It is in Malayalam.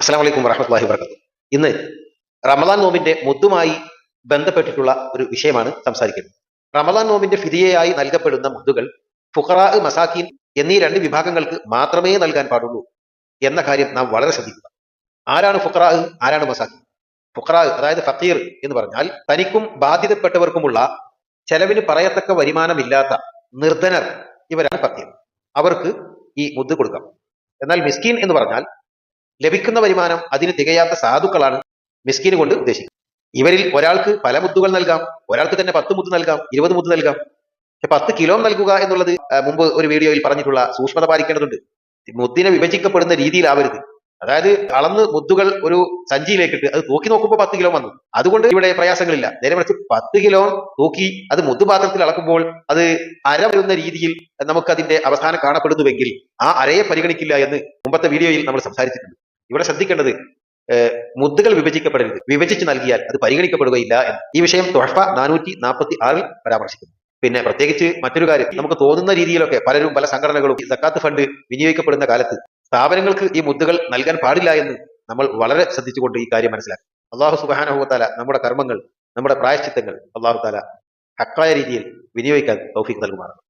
അസ്സലാമു അലൈക്കും വറഹ്മത്തുള്ളാഹി വബറകാതുഹു. ഇന്ന് റമദാൻ നോമ്പിന്റെ മുദ്ദുമായി ബന്ധപ്പെട്ടിട്ടുള്ള ഒരു വിഷയമാണ് സംസാരിക്കുന്നത്. റമദാൻ നോമ്പിന്റെ ഫിദിയയായി നൽകപ്പെടുന്ന മുദ്ദുകൾ ഫുഖറാ, മസാക്കീൻ എന്നീ രണ്ട് വിഭാഗങ്ങൾക്ക് മാത്രമേ നൽകാൻ പാടുള്ളൂ എന്ന കാര്യം നാം വളരെ ശ്രദ്ധിക്കുക. ആരാണ് ഫുഖറാ, ആരാണ് മസാക്കീൻ? ഫുഖറാ അതായത് ഫക്കീർ എന്ന് പറഞ്ഞാൽ തനിക്കും ബാധ്യതപ്പെട്ടവർക്കുമുള്ള ചെലവിന് പറയത്തക്ക വരുമാനമില്ലാത്ത നിർധനർ, ഇവരാണ് ഫക്കീർ. അവർക്ക് ഈ മുദ്ദ് കൊടുക്കാം. എന്നാൽ മിസ്കീൻ എന്ന് പറഞ്ഞാൽ ലഭിക്കുന്ന വരുമാനം അതിന് തികയാത്ത സാധുക്കളാണ് മിസ്കീന് കൊണ്ട് ഉദ്ദേശിക്കുന്നത്. ഇവരിൽ ഒരാൾക്ക് പല മുദ്ദുകൾ നൽകാം, ഒരാൾക്ക് തന്നെ 10 മുദ്ദ് നൽകാം, 20 മുദ്ദ് നൽകാം. 10 കിലോ നൽകുക എന്നുള്ളത് മുമ്പ് ഒരു വീഡിയോയിൽ പറഞ്ഞിട്ടുള്ള സൂക്ഷ്മത പാലിക്കേണ്ടതുണ്ട്. മുദ്ദിനെ വിഭജിക്കപ്പെടുന്ന രീതിയിലാവരുത്. അതായത് അളന്ന് മുദ്ദുകൾ ഒരു സഞ്ചിയിലേക്കിട്ട് അത് തൂക്കി നോക്കുമ്പോൾ 10 കിലോ വന്നു, അതുകൊണ്ട് ഇവിടെ പ്രയാസങ്ങളില്ല. നേരെ മറിച്ച് 10 കിലോ തൂക്കി അത് മുദ്ദുപാത്രത്തിൽ അളക്കുമ്പോൾ അത് അര വരുന്ന രീതിയിൽ നമുക്ക് അതിന്റെ അവസാനം കാണപ്പെടുന്നുവെങ്കിൽ ആ അരയെ പരിഗണിക്കില്ല എന്ന് മുമ്പത്തെ വീഡിയോയിൽ നമ്മൾ സംസാരിച്ചിട്ടുണ്ട്. ഇവിടെ ശ്രദ്ധിക്കേണ്ടത് മുദ്ദുകൾ വിഭജിക്കപ്പെടരുത്, വിഭജിച്ച് നൽകിയാൽ അത് പരിഗണിക്കപ്പെടുകയില്ല എന്ന് ഈ വിഷയം തുഹഫ 446 പരാമർശിക്കുന്നു. പിന്നെ പ്രത്യേകിച്ച് മറ്റൊരു കാര്യം, നമുക്ക് തോന്നുന്ന രീതിയിലൊക്കെ പലരും പല സംഘടനകളും സക്കാത്ത് ഫണ്ട് വിനിയോഗിക്കപ്പെടുന്ന കാലത്ത് സ്ഥാപനങ്ങൾക്ക് ഈ മുദ്ദുകൾ നൽകാൻ പാടില്ല എന്ന് നമ്മൾ വളരെ ശ്രദ്ധിച്ചുകൊണ്ട് ഈ കാര്യം മനസ്സിലാക്കും. അള്ളാഹു സുബ്ഹാനഹു വ തആല നമ്മുടെ കർമ്മങ്ങൾ, നമ്മുടെ പ്രായശ്ചിത്തങ്ങൾ അള്ളാഹു തആല ഹക്കായ രീതിയിൽ വിനിയോഗിക്കാൻ തൗഫീഖ് നൽകുമാറാകട്ടെ.